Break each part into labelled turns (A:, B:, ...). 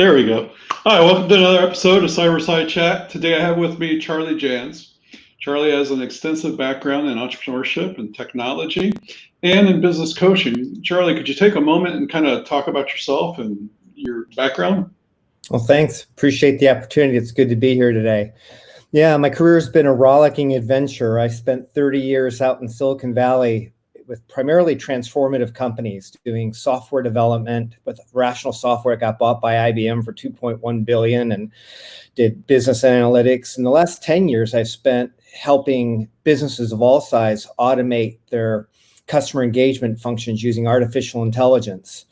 A: There we go. All right, welcome to another episode of Cyberside Chat. Today I have with me Charlie Jans. Charlie has an extensive background in entrepreneurship and technology and in business coaching. Charlie, could you take a moment and kind of talk about yourself and your background?
B: Well, thanks. Appreciate the opportunity. It's good to be here today. Yeah, my career has been a rollicking adventure. I spent 30 years out in Silicon Valley with primarily transformative companies doing software development. With Rational Software, got bought by IBM for $2.1 billion and did business analytics. In the last 10 years, I've spent helping businesses of all size automate their customer engagement functions using artificial intelligence.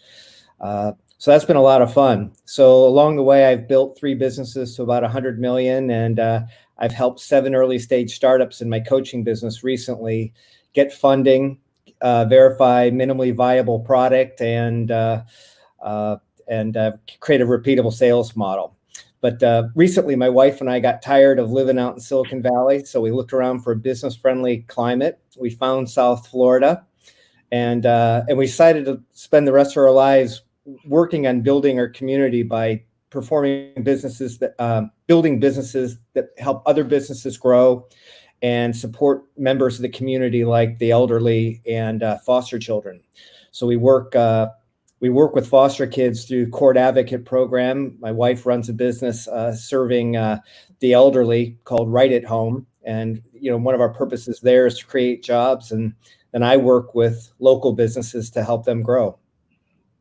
B: So that's been a lot of fun. So along the way, I've built 3 businesses to about 100 million, and I've helped 7 early stage startups in my coaching business recently get funding, verify minimally viable product, and create a repeatable sales model. But recently, my wife and I got tired of living out in Silicon Valley, so we looked around for a business-friendly climate. We found South Florida, and we decided to spend the rest of our lives working on building our community by building businesses that help other businesses grow and support members of the community like the elderly and foster children. So we work with foster kids through Court Advocate program. My wife runs a business serving the elderly called Right at Home, and one of our purposes there is to create jobs, and I work with local businesses to help them grow.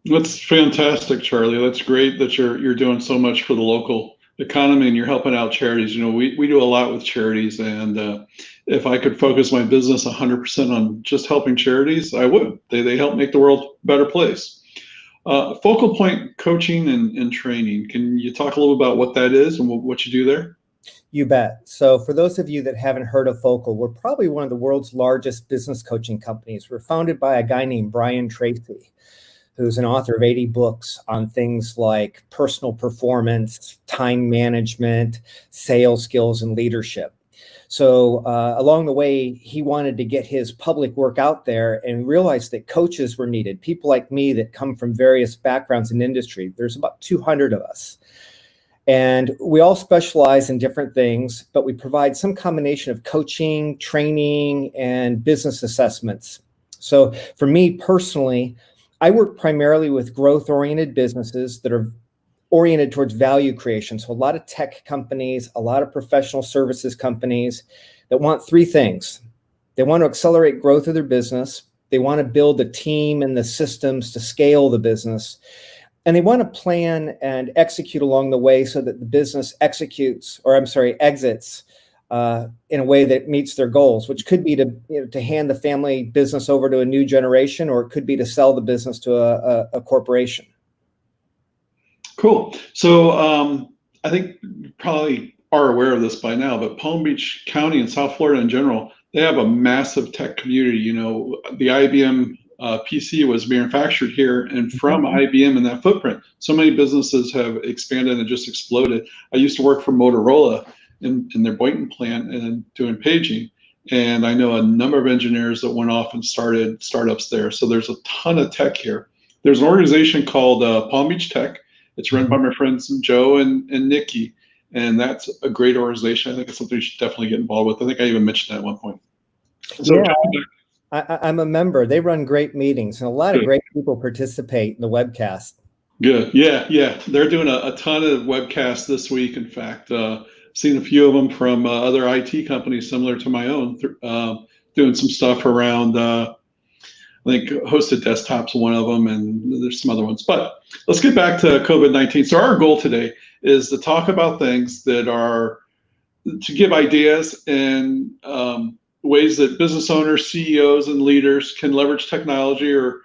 A: That's fantastic, Charlie. That's great that you're doing so much for the local economy and you're helping out charities. We do a lot with charities, and if I could focus my business 100% on just helping charities, I would. They help make the world a better place. Focal point coaching and training. Can you talk a little about what that is and what you do there?
B: You bet. So for those of you that haven't heard of Focal, we're probably one of the world's largest business coaching companies. We're founded by a guy named Brian Tracy, who's an author of 80 books on things like personal performance, time management, sales skills, and leadership. So along the way, he wanted to get his public work out there and realized that coaches were needed, people like me that come from various backgrounds in industry. There's about 200 of us. And we all specialize in different things, but we provide some combination of coaching, training, and business assessments. So for me personally, I work primarily with growth-oriented businesses that are oriented towards value creation. So a lot of tech companies, a lot of professional services companies that want 3 things. They want to accelerate growth of their business. They want to build a team and the systems to scale the business. And they want to plan and execute along the way so that the business exits in a way that meets their goals, which could be to hand the family business over to a new generation, or it could be to sell the business to a corporation.
A: Cool. So I think you probably are aware of this by now, but Palm Beach County and South Florida in general, they have a massive tech community. The IBM PC was manufactured here, and from IBM and that footprint, so many businesses have expanded and just exploded. I used to work for Motorola in their Boynton plant and doing paging. And I know a number of engineers that went off and started startups there. So there's a ton of tech here. There's an organization called Palm Beach Tech. It's run by my friends Joe and Nikki. And that's a great organization. I think it's something you should definitely get involved with. I think I even mentioned that at one point. So,
B: yeah, I'm a member. They run great meetings, and a lot of great people participate in the webcast.
A: Good. Yeah. They're doing a ton of webcasts this week. In fact, seen a few of them from other IT companies similar to my own, doing some stuff around, I think hosted desktops, one of them, and there's some other ones. But let's get back to COVID-19. So our goal today is to talk about things that are, to give ideas and ways that business owners, CEOs, and leaders can leverage technology or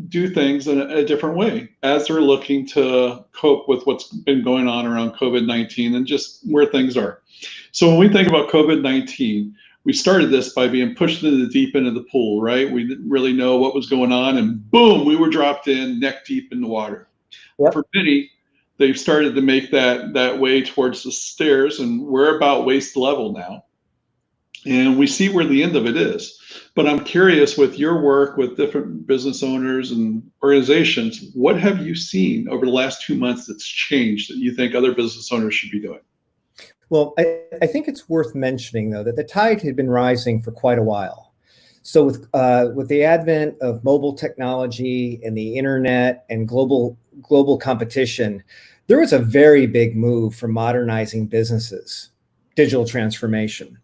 A: do things in a different way as they're looking to cope with what's been going on around COVID-19 and just where things are. So when we think about COVID-19, we started this by being pushed into the deep end of the pool, right? We didn't really know what was going on, and boom, we were dropped in neck deep in the water. Yep. For many, they've started to make that way towards the stairs, and we're about waist level now. and we see where the end of it is. But I'm curious, with your work with different business owners and organizations, what have you seen over the last 2 months that's changed that you think other business owners should be doing?
B: Well, I think it's worth mentioning, though, that the tide had been rising for quite a while. So with the advent of mobile technology and the internet and global competition, there was a very big move for modernizing businesses, digital transformation.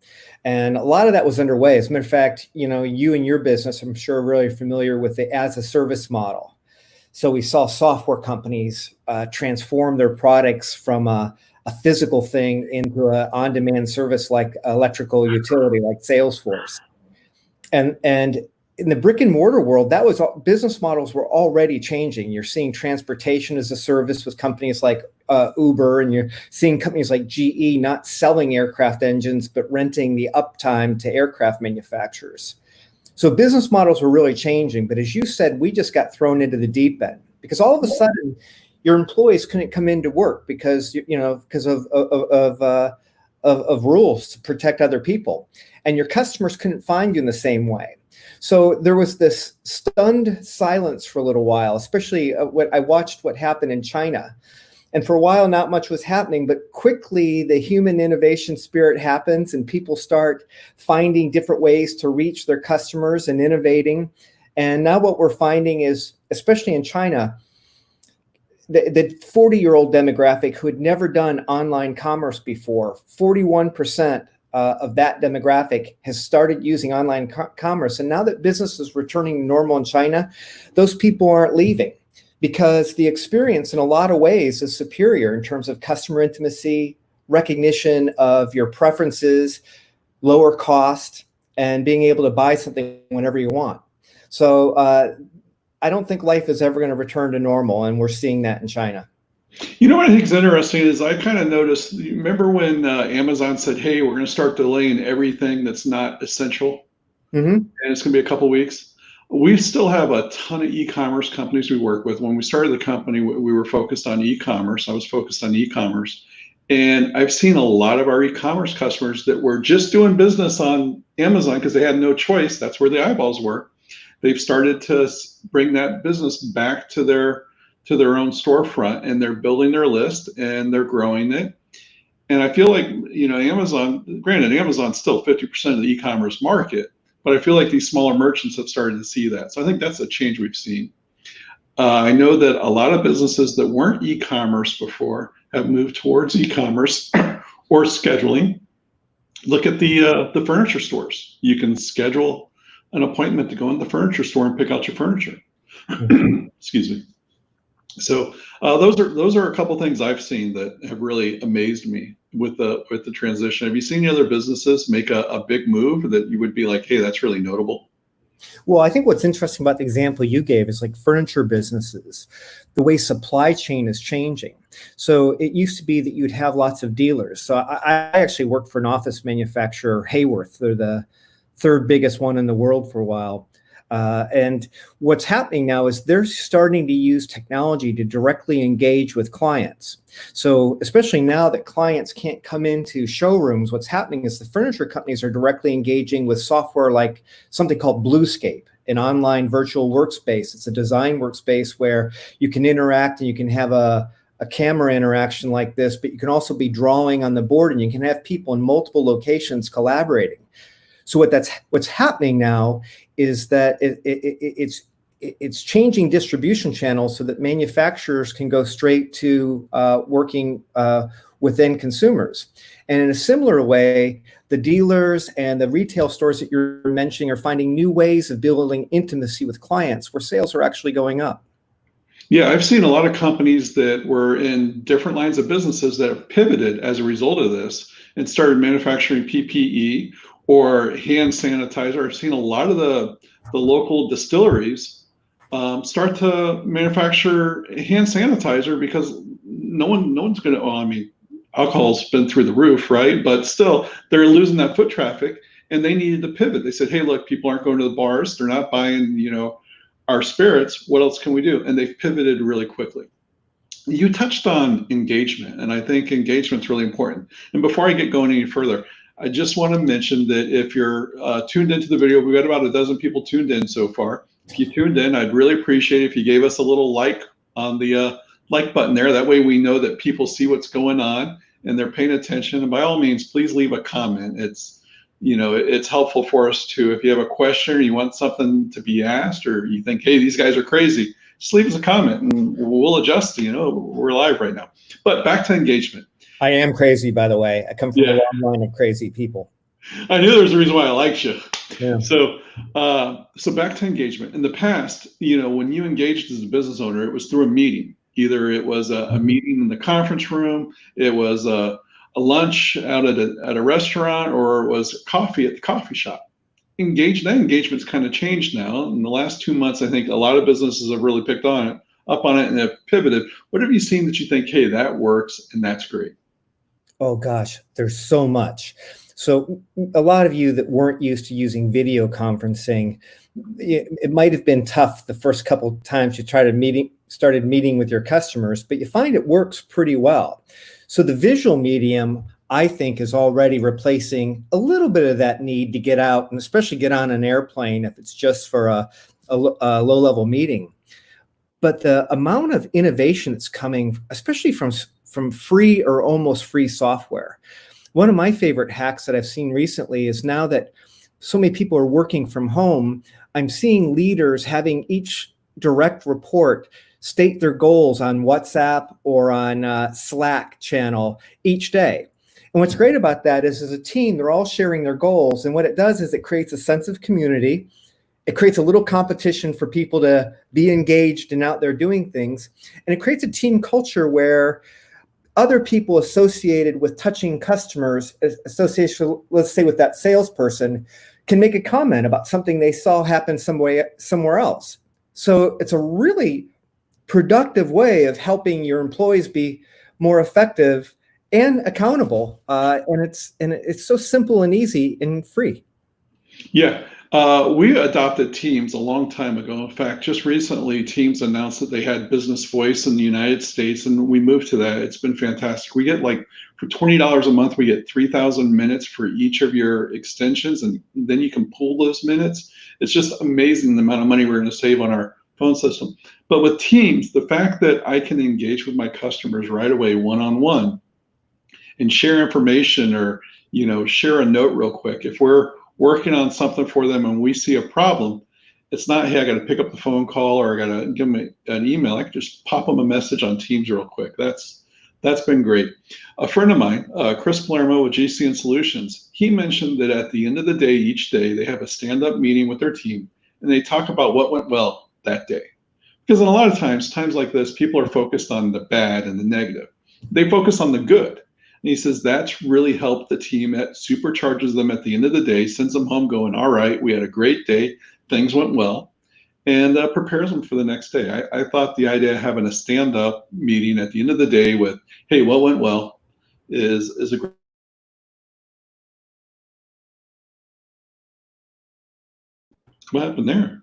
B: And a lot of that was underway. As a matter of fact, you and your business, I'm sure, are really familiar with the as a service model. So we saw software companies transform their products from a physical thing into an on-demand service like electrical utility, like Salesforce. And in the brick and mortar world, that was business models were already changing. You're seeing transportation as a service with companies like Uber, and you're seeing companies like GE not selling aircraft engines, but renting the uptime to aircraft manufacturers. So business models were really changing. But as you said, we just got thrown into the deep end because all of a sudden your employees couldn't come into work because of rules to protect other people, and your customers couldn't find you in the same way. So there was this stunned silence for a little while, especially what I watched what happened in China. And for a while, not much was happening, but quickly the human innovation spirit happens and people start finding different ways to reach their customers and innovating. And now what we're finding is, especially in China, the 40-year-old demographic who had never done online commerce before, 41% of that demographic has started using online commerce. And now that business is returning to normal in China, those people aren't leaving because the experience in a lot of ways is superior in terms of customer intimacy, recognition of your preferences, lower cost, and being able to buy something whenever you want. So I don't think life is ever going to return to normal, and we're seeing that in China.
A: You know what I think is interesting is I kind of noticed, you remember when Amazon said, hey, we're going to start delaying everything that's not essential, and it's going to be a couple weeks. We still have a ton of e-commerce companies we work with. When we started the company, we were focused on e-commerce. I was focused on e-commerce. And I've seen a lot of our e-commerce customers that were just doing business on Amazon because they had no choice. That's where the eyeballs were. They've started to bring that business back to their own storefront, and they're building their list and they're growing it. And I feel like, Amazon, granted, Amazon's still 50% of the e-commerce market, but I feel like these smaller merchants have started to see that. So I think that's a change we've seen. I know that a lot of businesses that weren't e-commerce before have moved towards e-commerce or scheduling. Look at the furniture stores. You can schedule an appointment to go in the furniture store and pick out your furniture. Excuse me. So those are a couple things I've seen that have really amazed me with the transition. Have you seen any other businesses make a big move that you would be like, hey, that's really notable?
B: Well, I think what's interesting about the example you gave is like furniture businesses, the way supply chain is changing. So it used to be that you'd have lots of dealers. So I actually worked for an office manufacturer, Hayworth. They're the third biggest one in the world for a while. And what's happening now is they're starting to use technology to directly engage with clients. So especially now that clients can't come into showrooms, what's happening is the furniture companies are directly engaging with software like something called Bluescape, an online virtual workspace. It's a design workspace where you can interact and you can have a camera interaction like this, but you can also be drawing on the board and you can have people in multiple locations collaborating. So what's happening now is that it's changing distribution channels so that manufacturers can go straight to working with end consumers. And in a similar way, the dealers and the retail stores that you're mentioning are finding new ways of building intimacy with clients where sales are actually going up.
A: Yeah, I've seen a lot of companies that were in different lines of businesses that have pivoted as a result of this and started manufacturing PPE or hand sanitizer. I've seen a lot of the local distilleries start to manufacture hand sanitizer because no one's going to, well, I mean, alcohol's been through the roof, right? But still, they're losing that foot traffic and they needed to pivot. They said, hey, look, people aren't going to the bars. They're not buying, our spirits. What else can we do? And they've pivoted really quickly. You touched on engagement, and I think engagement's really important. And before I get going any further, I just want to mention that if you're tuned into the video, we've got about a dozen people tuned in so far. If you tuned in, I'd really appreciate it if you gave us a little like on the like button there. That way we know that people see what's going on and they're paying attention. And by all means, please leave a comment. It's helpful for us to, if you have a question or you want something to be asked, or you think, hey, these guys are crazy, just leave us a comment and we'll adjust. We're live right now. But back to engagement.
B: I am crazy, by the way. I come from a long line of crazy people.
A: I knew there was a reason why I liked you.
B: Yeah.
A: So back to engagement. In the past, when you engaged as a business owner, it was through a meeting. Either it was a meeting in the conference room, it was a lunch out at a restaurant, or it was coffee at the coffee shop. Engagement's kind of changed now. In the last 2 months, I think a lot of businesses have really picked up on it and have pivoted. What have you seen that you think, hey, that works and that's great?
B: Oh gosh, there's so much. So a lot of you that weren't used to using video conferencing, it might have been tough the first couple of times you started meeting with your customers, but you find it works pretty well. So the visual medium, I think, is already replacing a little bit of that need to get out and especially get on an airplane if it's just for a low-level meeting. But the amount of innovation that's coming, especially from free or almost free software. One of my favorite hacks that I've seen recently is, now that so many people are working from home, I'm seeing leaders having each direct report state their goals on WhatsApp or on Slack channel each day. And what's great about that is, as a team, they're all sharing their goals. And what it does is it creates a sense of community. It creates a little competition for people to be engaged and out there doing things. And it creates a team culture where other people associated with touching customers, association, let's say with that salesperson, can make a comment about something they saw happen somewhere else. So it's a really productive way of helping your employees be more effective and accountable. And it's so simple and easy and free.
A: Yeah. We adopted Teams a long time ago. In fact, just recently, Teams announced that they had business voice in the United States, and we moved to that. It's been fantastic. We get, like, for $20 a month, we get 3,000 minutes for each of your extensions, and then you can pull those minutes. It's just amazing the amount of money we're going to save on our phone system. But with Teams, the fact that I can engage with my customers right away, one-on-one, and share information, or share a note real quick. If we're working on something for them and we see a problem, it's not, hey, I got to pick up the phone call or I got to give them an email. I can just pop them a message on Teams real quick. That's been great. A friend of mine, Chris Palermo with GCN Solutions, he mentioned that at the end of the day, each day, they have a stand-up meeting with their team and they talk about what went well that day. Because in a lot of times like this, people are focused on the bad and the negative. They focus on the good. And he says that's really helped the team. It supercharges them at the end of the day, sends them home going, all right, we had a great day, things went well, and prepares them for the next day. I thought the idea of having a stand-up meeting at the end of the day with, hey, what went well, is a great. What happened there?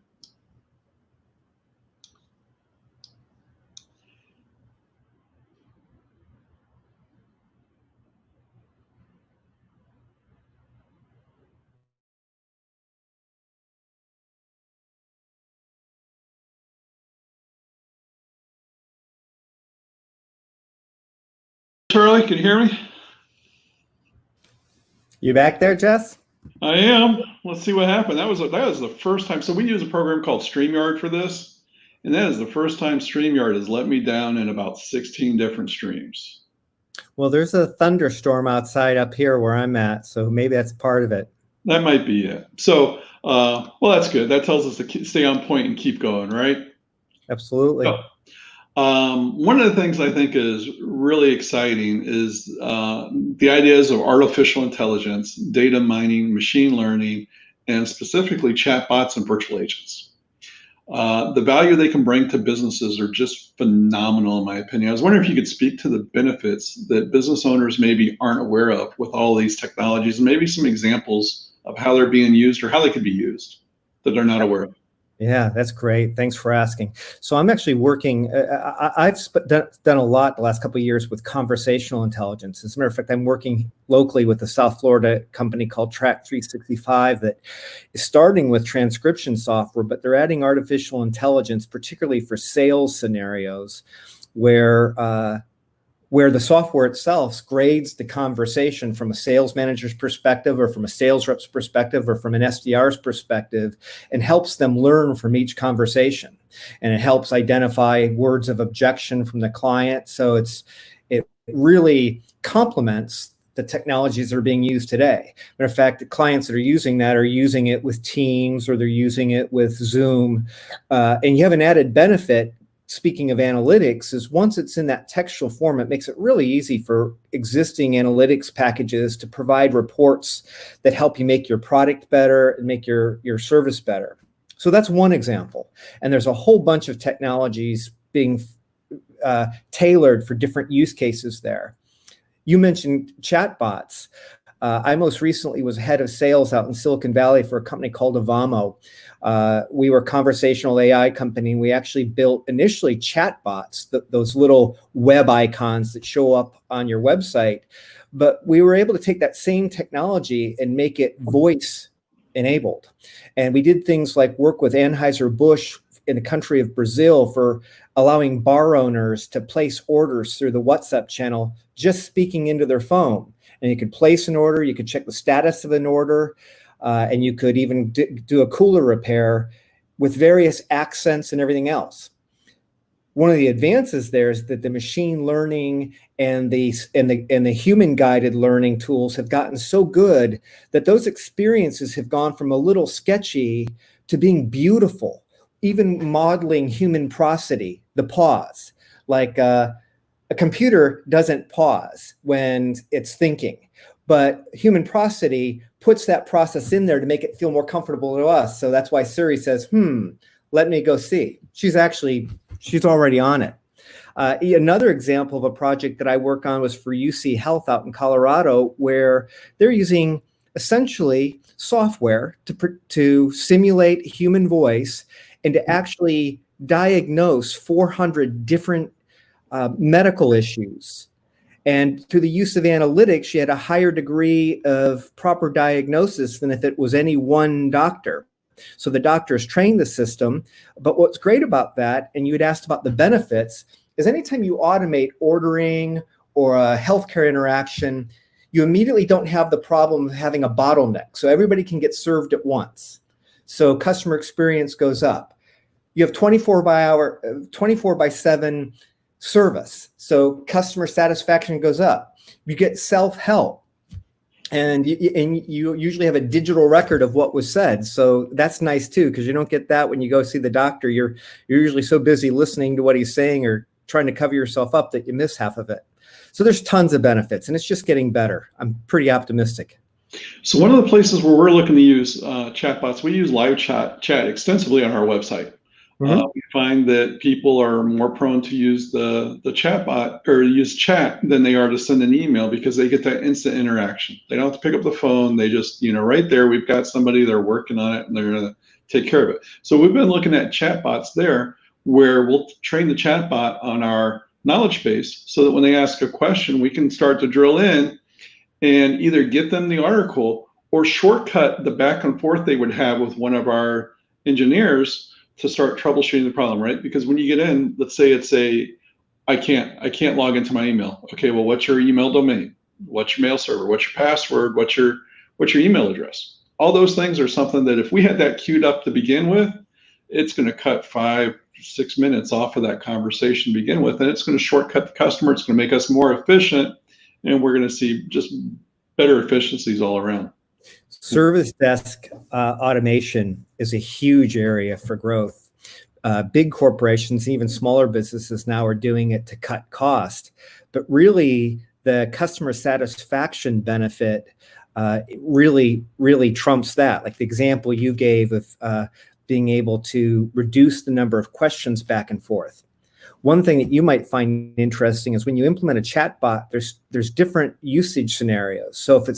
A: Charlie, can you hear me?
B: You back there, Jess?
A: I am. Let's see what happened. That was the first time. So we use a program called StreamYard for this, and that is the first time StreamYard has let me down in about 16 different streams.
B: Well, there's a thunderstorm outside up here where I'm at, so maybe that's part of it.
A: That might be it. So, well, that's good. That tells us to stay on point and keep going, right?
B: Absolutely.
A: So, one of the things I think is really exciting is the ideas of artificial intelligence, data mining, machine learning, and specifically chatbots and virtual agents. The value they can bring to businesses are just phenomenal, in my opinion. I was wondering if you could speak to the benefits that business owners maybe aren't aware of with all these technologies, and maybe some examples of how they're being used or how they could be used that they're not aware of.
B: Yeah, that's great. Thanks for asking. So I'm actually working. I've done a lot the last couple of years with conversational intelligence. As a matter of fact, I'm working locally with a South Florida company called Track 365 that is starting with transcription software, but they're adding artificial intelligence, particularly for sales scenarios, where the software itself grades the conversation from a sales manager's perspective or from a sales rep's perspective or from an SDR's perspective, and helps them learn from each conversation. And it helps identify words of objection from the client. So it really complements the technologies that are being used today. Matter of fact, the clients that are using that are using it with Teams, or they're using it with Zoom. And you have an added benefit. Speaking of analytics, is once it's in that textual form, it makes it really easy for existing analytics packages to provide reports that help you make your product better and make your service better. So that's one example. And there's a whole bunch of technologies being tailored for different use cases there. You mentioned chatbots. I most recently was head of sales out in Silicon Valley for a company called Avamo. We were a conversational AI company. We actually built initially chatbots, those little web icons that show up on your website. But we were able to take that same technology and make it voice enabled. And we did things like work with Anheuser-Busch in the country of Brazil for allowing bar owners to place orders through the WhatsApp channel, just speaking into their phone. And you could place an order, you could check the status of an order, and you could even do a cooler repair with various accents and everything else. One of the advances there is that the machine learning and the human guided learning tools have gotten so good that those experiences have gone from a little sketchy to being beautiful, even modeling human prosody, the pause. Like a computer doesn't pause when it's thinking, but human prosody puts that process in there to make it feel more comfortable to us. So that's why Siri says, let me go see. She's already on it. Another example of a project that I work on was for UC Health out in Colorado, where they're using essentially software to simulate human voice and to actually diagnose 400 different medical issues. And through the use of analytics, you had a higher degree of proper diagnosis than if it was any one doctor. So the doctors trained the system. But what's great about that, and you had asked about the benefits, is anytime you automate ordering or a healthcare interaction, you immediately don't have the problem of having a bottleneck. So everybody can get served at once. So customer experience goes up. You have 24 by 7 service. So customer satisfaction goes up. You get self-help. And you usually have a digital record of what was said. So that's nice too, because you don't get that when you go see the doctor. You're usually so busy listening to what he's saying or trying to cover yourself up that you miss half of it. So there's tons of benefits, and it's just getting better. I'm pretty optimistic.
A: So one of the places where we're looking to use chatbots, we use live chat extensively on our website. We find that people are more prone to use the chatbot or use chat than they are to send an email, because they get that instant interaction. They don't have to pick up the phone. They just, right there, we've got somebody, they're working on it, and they're going to take care of it. So we've been looking at chatbots there, where we'll train the chatbot on our knowledge base so that when they ask a question, we can start to drill in and either get them the article or shortcut the back and forth they would have with one of our engineers to start troubleshooting the problem, right? Because when you get in, let's say it's I can't log into my email. Okay, well, what's your email domain? What's your mail server? What's your password? What's your email address? All those things are something that if we had that queued up to begin with, it's going to cut 5-6 minutes off of that conversation to begin with, and it's going to shortcut the customer. It's going to make us more efficient, and we're going to see just better efficiencies all around.
B: Service desk automation is a huge area for growth. Big corporations, even smaller businesses now are doing it to cut cost. But really, the customer satisfaction benefit really trumps that. Like the example you gave of being able to reduce the number of questions back and forth. One thing that you might find interesting is when you implement a chatbot, there's different usage scenarios. So if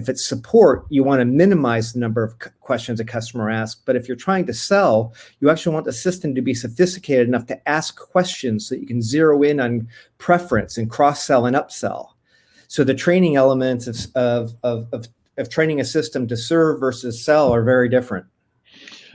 B: it's support, you want to minimize the number of questions a customer asks. But if you're trying to sell, you actually want the system to be sophisticated enough to ask questions so that you can zero in on preference and cross-sell and upsell. So the training elements of training a system to serve versus sell are very different.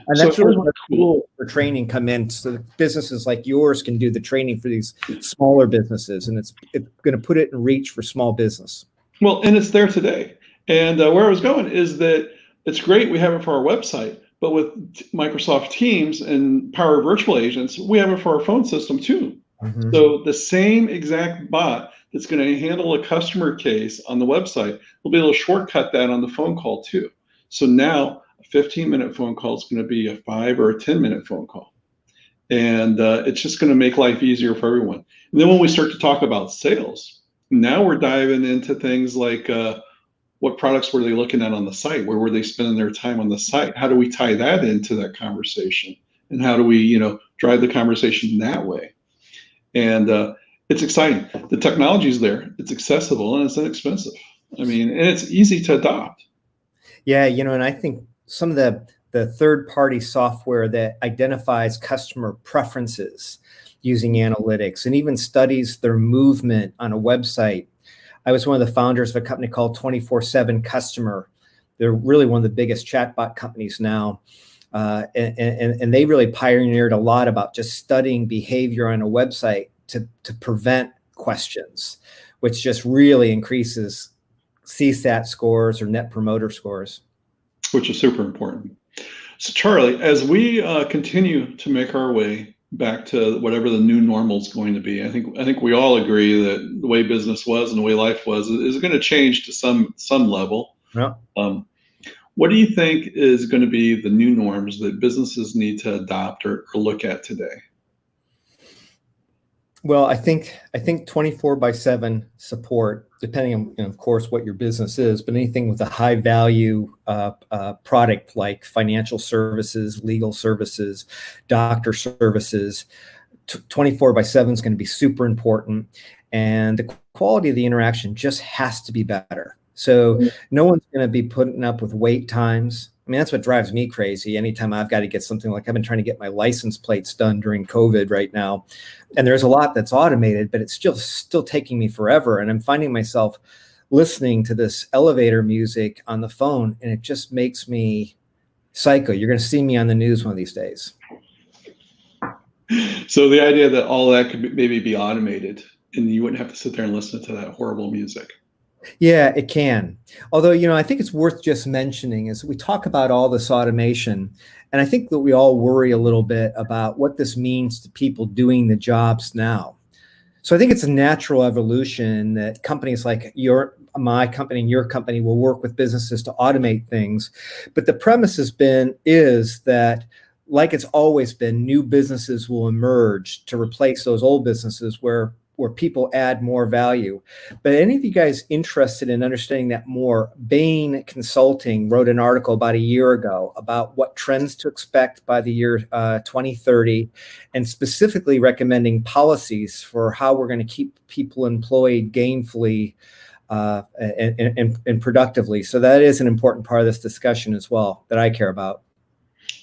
B: And that's really where tools for training come in, so that businesses like yours can do the training for these smaller businesses, and it's going to put it in reach for small business.
A: Well, and it's there today. And where I was going is that it's great we have it for our website, but with Microsoft Teams and Power Virtual Agents, we have it for our phone system too. Mm-hmm. So the same exact bot that's going to handle a customer case on the website will be able to shortcut that on the phone call too. So now a 15-minute phone call is going to be a 5 or a 10-minute phone call. And it's just going to make life easier for everyone. And then when we start to talk about sales, now we're diving into things like what products were they looking at on the site? Where were they spending their time on the site? How do we tie that into that conversation? And how do we, drive the conversation that way? And it's exciting. The technology is there. It's accessible and it's inexpensive. And it's easy to adopt.
B: Yeah, and I think some of the third-party software that identifies customer preferences using analytics and even studies their movement on a website. I was one of the founders of a company called 24/7 Customer. They're really one of the biggest chatbot companies now. And they really pioneered a lot about just studying behavior on a website to prevent questions, which just really increases CSAT scores or net promoter scores.
A: Which is super important. So Charlie, as we continue to make our way back to whatever the new normal is going to be, I think we all agree that the way business was and the way life was is going to change to some level.
B: Yeah.
A: What do you think is going to be the new norms that businesses need to adopt or look at today?
B: Well, I think 24/7 support, depending on, of course, what your business is, but anything with a high value product like financial services, legal services, doctor services, 24/7 is going to be super important. And the quality of the interaction just has to be better. So no one's going to be putting up with wait times. That's what drives me crazy. Anytime I've got to get something, like I've been trying to get my license plates done during COVID right now. And there's a lot that's automated, but it's still taking me forever. And I'm finding myself listening to this elevator music on the phone, and it just makes me psycho. You're going to see me on the news one of these days.
A: So the idea that all that could maybe be automated and you wouldn't have to sit there and listen to that horrible music.
B: Yeah, it can. Although, I think it's worth just mentioning is we talk about all this automation, and I think that we all worry a little bit about what this means to people doing the jobs now. So I think it's a natural evolution that companies like my company and your company will work with businesses to automate things. But the premise is that, like it's always been, new businesses will emerge to replace those old businesses where people add more value. But any of you guys interested in understanding that more, Bain Consulting wrote an article about a year ago about what trends to expect by the year 2030, and specifically recommending policies for how we're going to keep people employed gainfully and productively. So that is an important part of this discussion as well that I care about.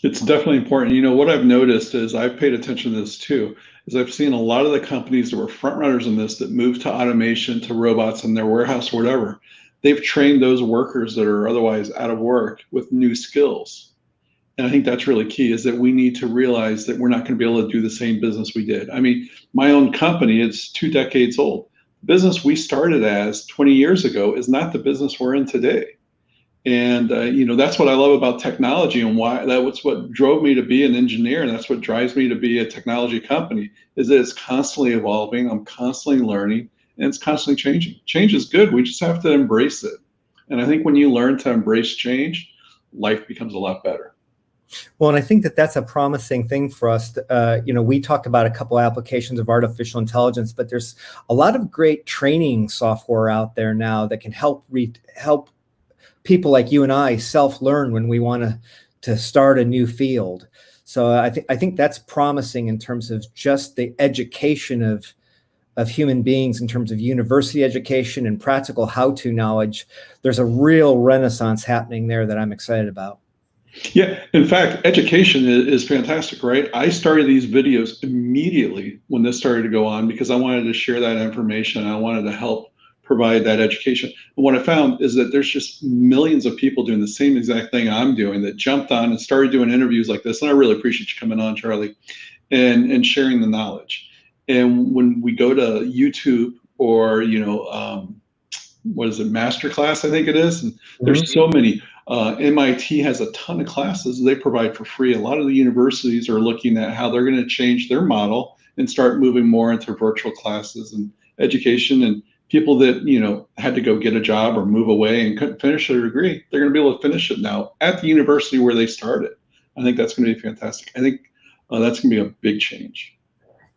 A: It's definitely important. What I've noticed is I've paid attention to this too, is I've seen a lot of the companies that were front runners in this that moved to automation, to robots in their warehouse or whatever. They've trained those workers that are otherwise out of work with new skills. And I think that's really key, is that we need to realize that we're not going to be able to do the same business we did. My own company, it's 2 decades old. The business we started as 20 years ago is not the business we're in today. And, that's what I love about technology, and why that's what drove me to be an engineer. And that's what drives me to be a technology company, is that it's constantly evolving. I'm constantly learning, and it's constantly changing. Change is good. We just have to embrace it. And I think when you learn to embrace change, life becomes a lot better.
B: Well, and I think that that's a promising thing for us. We talked about a couple of applications of artificial intelligence, but there's a lot of great training software out there now that can help people like you and I self-learn when we want to start a new field. So I think that's promising in terms of just the education of human beings, in terms of university education and practical how-to knowledge. There's a real renaissance happening there that I'm excited about.
A: Yeah, in fact, education is fantastic, right? I started these videos immediately when this started to go on because I wanted to share that information. I wanted to help provide that education. And what I found is that there's just millions of people doing the same exact thing I'm doing that jumped on and started doing interviews like this. And I really appreciate you coming on, Charlie, and sharing the knowledge. And when we go to YouTube or, what is it, Masterclass, I think it is, and there's so many. MIT has a ton of classes they provide for free. A lot of the universities are looking at how they're going to change their model and start moving more into virtual classes and education. And people that had to go get a job or move away and couldn't finish their degree, they're going to be able to finish it now at the university where they started. I think that's going to be fantastic. I think that's going to be a big change.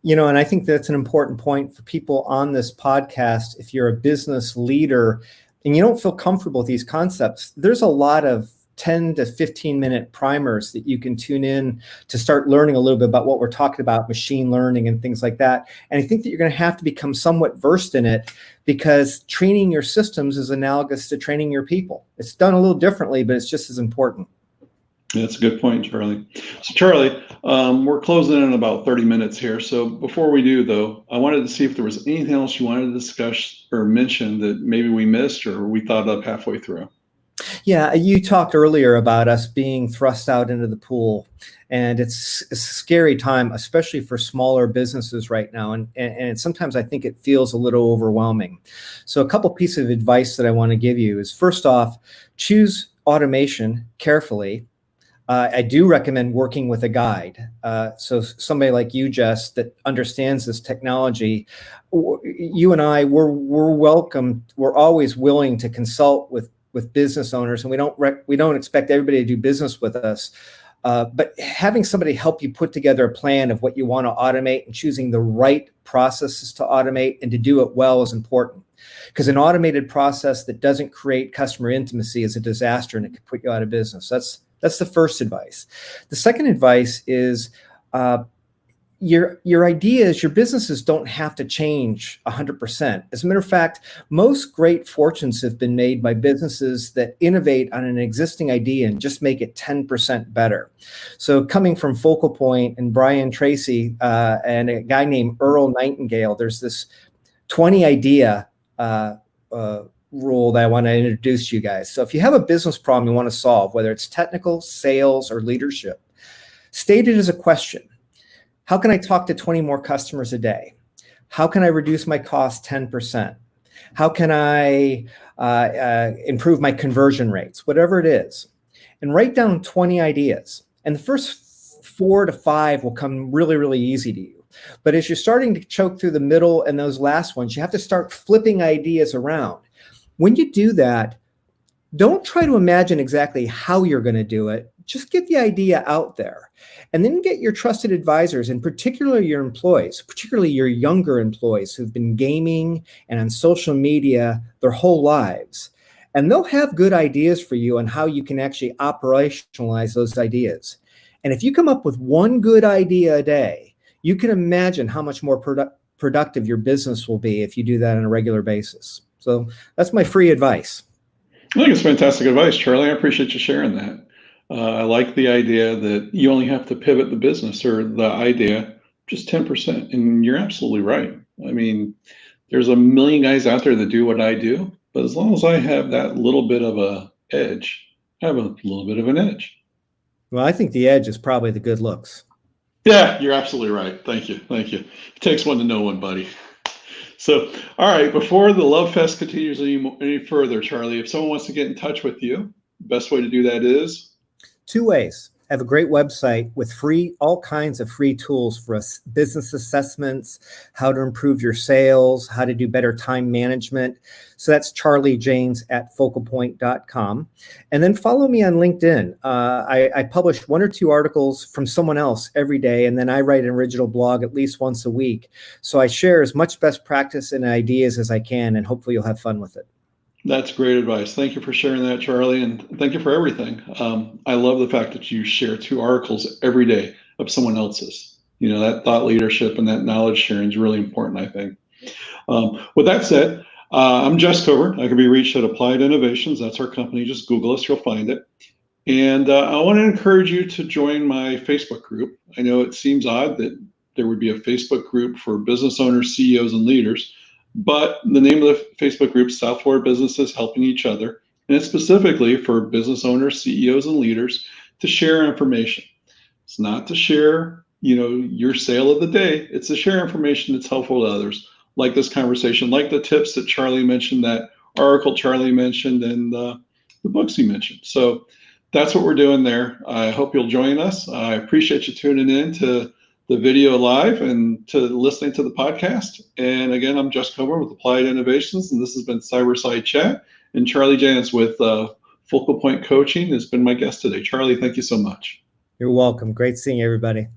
B: And I think that's an important point for people on this podcast. If you're a business leader and you don't feel comfortable with these concepts, there's a lot of 10 to 15 minute primers that you can tune in to start learning a little bit about what we're talking about, machine learning and things like that. And I think that you're going to have to become somewhat versed in it, because training your systems is analogous to training your people. It's done a little differently, but it's just as important.
A: That's a good point, Charlie. So Charlie, we're closing in about 30 minutes here. So before we do, though, I wanted to see if there was anything else you wanted to discuss or mention that maybe we missed or we thought up halfway through.
B: Yeah, you talked earlier about us being thrust out into the pool, and it's a scary time, especially for smaller businesses right now. And sometimes I think it feels a little overwhelming. So a couple pieces of advice that I want to give you is, first off, choose automation carefully. I do recommend working with a guide. So somebody like you, Jess, that understands this technology. You and I, we're welcome. We're always willing to consult with business owners, and we don't expect everybody to do business with us. But having somebody help you put together a plan of what you want to automate and choosing the right processes to automate and to do it well is important. Because an automated process that doesn't create customer intimacy is a disaster, and it can put you out of business. That's the first advice. The second advice is your ideas, your businesses don't have to change 100%. As a matter of fact, most great fortunes have been made by businesses that innovate on an existing idea and just make it 10% better. So coming from Focal Point and Brian Tracy and a guy named Earl Nightingale, there's this 20 idea rule that I want to introduce to you guys. So if you have a business problem you want to solve, whether it's technical, sales, or leadership, state it as a question. How can I talk to 20 more customers a day? How can I reduce my cost 10%? How can I improve my conversion rates? Whatever it is. And write down 20 ideas. And the first 4 to 5 will come really, really easy to you. But as you're starting to choke through the middle and those last ones, you have to start flipping ideas around. When you do that, don't try to imagine exactly how you're going to do it. Just get the idea out there, and then get your trusted advisors, and particularly your employees, particularly your younger employees who've been gaming and on social media their whole lives. And they'll have good ideas for you on how you can actually operationalize those ideas. And if you come up with one good idea a day, you can imagine how much more productive your business will be if you do that on a regular basis. So that's my free advice.
A: I think it's fantastic advice, Charlie. I appreciate you sharing that. I like the idea that you only have to pivot the business or the idea just 10%. And you're absolutely right. I mean, there's a million guys out there that do what I do, but as long as I have that little bit of a edge, I have a little bit of an edge.
B: Well, I think the edge is probably the good looks.
A: Yeah, you're absolutely right. Thank you. Thank you. It takes one to know one, buddy. So, all right, before the love fest continues any further, Charlie, if someone wants to get in touch with you, best way to do that is?
B: 2 ways. I have a great website with all kinds of free tools for us, business assessments, how to improve your sales, how to do better time management. So that's charliejanes@focalpoint.com. And then follow me on LinkedIn. I publish 1 or 2 articles from someone else every day, and then I write an original blog at least once a week. So I share as much best practice and ideas as I can, and hopefully you'll have fun with it.
A: That's great advice. Thank you for sharing that, Charlie, and thank you for everything. I love the fact that you share 2 articles every day. of someone else's. That thought leadership and that knowledge sharing is really important, I think. With that said, I'm Jess Coburn. I can be reached at Applied Innovations. That's our company. Just Google us, you'll find it. And I want to encourage you to join my Facebook group. I know it seems odd that there would be a Facebook group for business owners, CEOs, and leaders, but the name of the Facebook group is South Florida Businesses Helping Each Other. And it's specifically for business owners, CEOs, and leaders to share information. It's not to share, your sale of the day. It's to share information that's helpful to others, like this conversation, like the tips that Charlie mentioned, that article Charlie mentioned, and the books he mentioned. So that's what we're doing there. I hope you'll join us. I appreciate you tuning in to the video live and to listening to the podcast. And again, I'm Jess Coburn with Applied Innovations, and this has been Cyberside Chat. And Charlie Jans with Focal Point Coaching has been my guest today. Charlie, thank you so much.
B: You're welcome. Great seeing everybody.